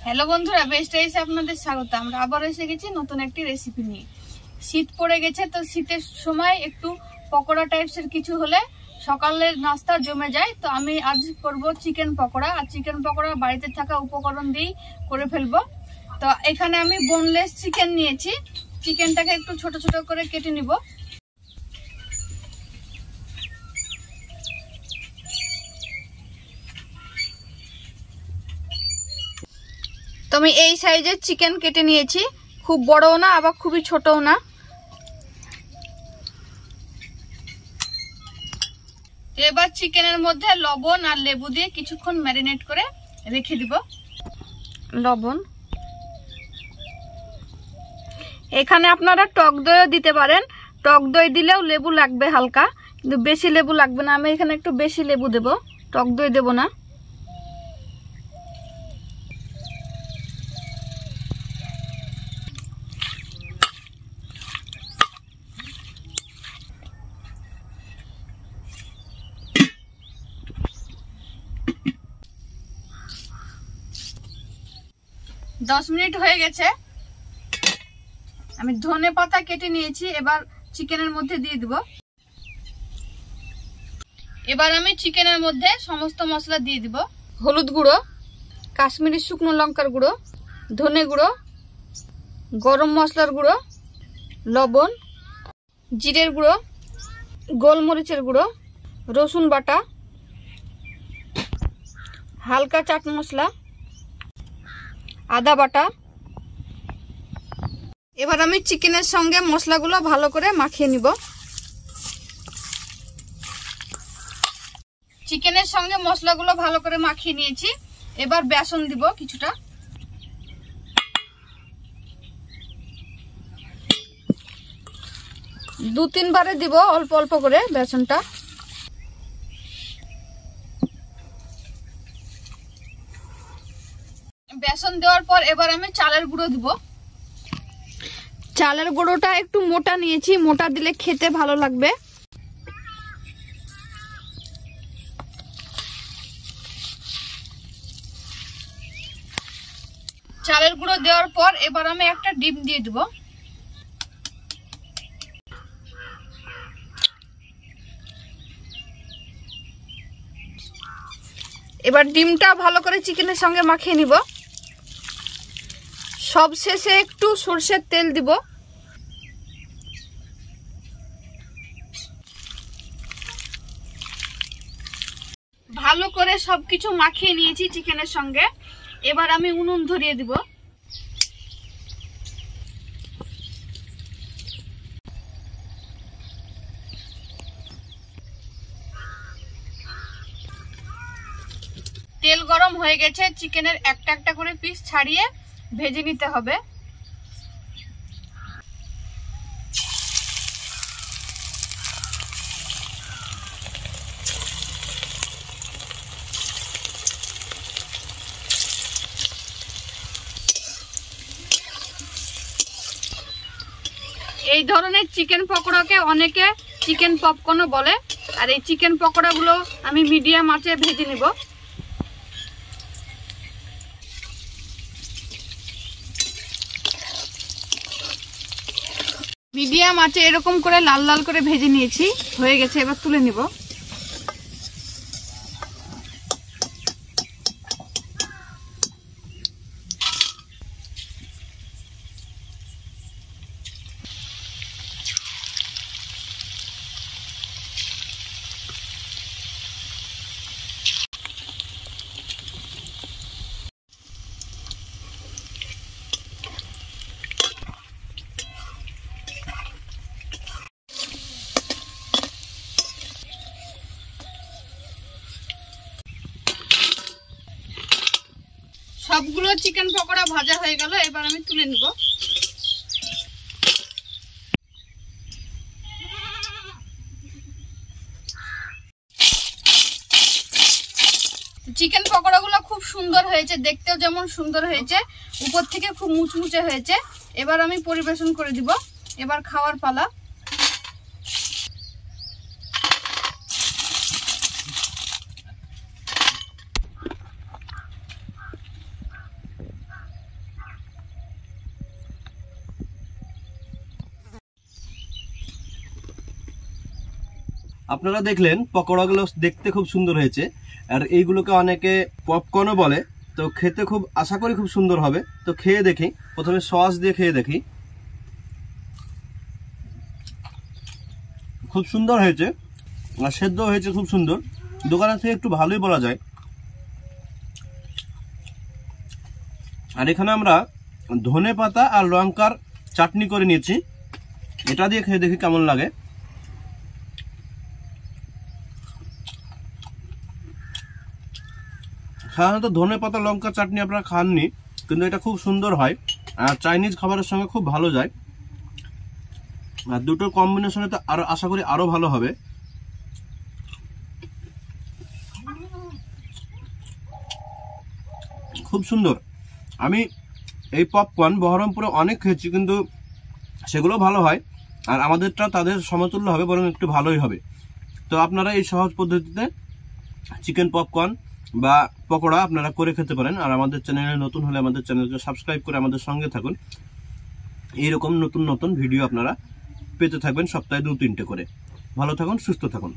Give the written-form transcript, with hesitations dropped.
Hello বন্ধুরা, best রাইসে আপনাদের স্বাগত। আমরা আবার এসে গেছি নতুন একটি রেসিপি নিয়ে। শীত পড়ে গেছে, তো শীতের সময় একটু পকোড়া টাইপসের কিছু হলে সকালের নাস্তা জমে যায়। তো আমি আজ করব চিকেন পকোড়া। আর চিকেন পকোড়া বাড়িতে থাকা উপকরণ দিয়েই করে ফেলবো। তো এখানে আমি বোনলেস চিকেন নিয়েছি। চিকেনটাকে একটু ছোট ছোট করে কেটে নিব। তো আমি এই সাইজের চিকেন কেটে নিয়েছি, খুব বড়ও না আবার খুবই ছোটও না। এবার চিকেনের মধ্যে লবণ আর লেবু দিয়ে কিছুক্ষণ ম্যারিনেট করে রেখে দিব। লবণ, এখানে আপনারা টক দইও দিতে পারেন। টক দই দিলেও লেবু লাগবে হালকা, কিন্তু বেশি লেবু লাগবে না। আমি এখানে একটু বেশি লেবু দেব, টক দই দেব না। দশ মিনিট হয়ে গেছে। আমি ধনে পাতা কেটে নিয়েছি, এবার চিকেনের মধ্যে দিয়ে দিব। এবার আমি চিকেনের মধ্যে সমস্ত মশলা দিয়ে দিব। হলুদ গুঁড়ো, কাশ্মীরি শুকনো লঙ্কার গুঁড়ো, ধনে গুঁড়ো, গরম মশলার গুঁড়ো, লবণ, জিরের গুঁড়ো, গোলমরিচের গুঁড়ো, রসুন বাটা, হালকা চাট মশলা, আদা বাটা। এবার আমি চিকেনের সঙ্গে মশলাগুলো ভালো করে মাখিয়ে নিব। চিকেনের সঙ্গে মশলাগুলো ভালো করে মাখিয়ে নিয়েছি। এবার বেসন দিব কিছুটা। দু তিনবারে দিব অল্প অল্প করে বেসনটা। বেসন দেওয়ার পর এবার আমি চালের গুঁড়ো দিব। চালের গুঁড়োটা একটু মোটা নিয়েছি, মোটা দিলে খেতে ভালো লাগবে। চালের গুঁড়ো দেওয়ার পর এবার আমি একটা ডিম দিয়ে দেব। এবার ডিমটা ভালো করে চিকেনের সঙ্গে মাখিয়ে নিব। সব শেষে একটু সরষের তেল দিব। ভালো করে সবকিছু মাখিয়ে নিয়েছি চিকেনের সঙ্গে। এবার আমি উনুন ধরিয়ে দিব। তেল গরম হয়ে গেছে, চিকেনের একটা একটা করে পিস ছাড়িয়ে ভেজে নিতে হবে। এই ধরনের চিকেন পকোড়াকে অনেকে চিকেন পপকর্নও বলে। আর এই চিকেন পকোড়াগুলো আমি মিডিয়াম আঁচে ভেজে নিব। মিডিয়াম আঁচে এরকম করে লাল লাল করে ভেজে নিয়েছি, হয়ে গেছে। এবার তুলে নিব। সবগুলো চিকেন পকোড়া ভাজা হয়ে গেল, এবার আমি তুলে নিব। চিকেন পকোড়াগুলো খুব সুন্দর হয়েছে, দেখতেও যেমন সুন্দর হয়েছে, উপর থেকে খুব মুচমুচে হয়েছে। এবার আমি পরিবেশন করে দিব। এবার খাওয়ার পালা। আপনারা দেখলেন পকোড়াগুলো দেখতে খুব সুন্দর হয়েছে, আর এইগুলোকে অনেকে পপকর্নও বলে। তো খেতে খুব আশা করি খুব সুন্দর হবে। তো খেয়ে দেখি, প্রথমে সস দিয়ে খেয়ে দেখি। খুব সুন্দর হয়েছে, আর সেদ্ধ হয়েছে খুব সুন্দর। দোকানের থেকে একটু ভালোই বলা যায়। আর এখানে আমরা ধনে পাতা আর লঙ্কার চাটনি করে নিয়েছি, এটা দিয়ে খেয়ে দেখি কেমন লাগে। সাধারণত ধনে পাতা লঙ্কা চাটনি আপনারা খাননি, কিন্তু এটা খুব সুন্দর হয় আর চাইনিজ খাবারের সঙ্গে খুব ভালো যায়। আর দুটোর কম্বিনেশনে তো আরো আশা করি আরো ভালো হবে। খুব সুন্দর। আমি এই পপকর্ন বহরমপুরে অনেক খেয়েছি, কিন্তু সেগুলো ভালো হয়, আর আমাদেরটা তাদের সমতুল্য হবে, বরং একটু ভালোই হবে। তো আপনারা এই সহজ পদ্ধতিতে চিকেন পপকর্ন বা পকোড়া আপনারা করে খেতে পারেন। আর আমাদের চ্যানেলে নতুন হলে আমাদের চ্যানেলকে সাবস্ক্রাইব করে আমাদের সঙ্গে থাকুন। এইরকম নতুন নতুন ভিডিও আপনারা পেতে থাকবেন সপ্তাহে 2-3টে করে। ভালো থাকুন, সুস্থ থাকুন।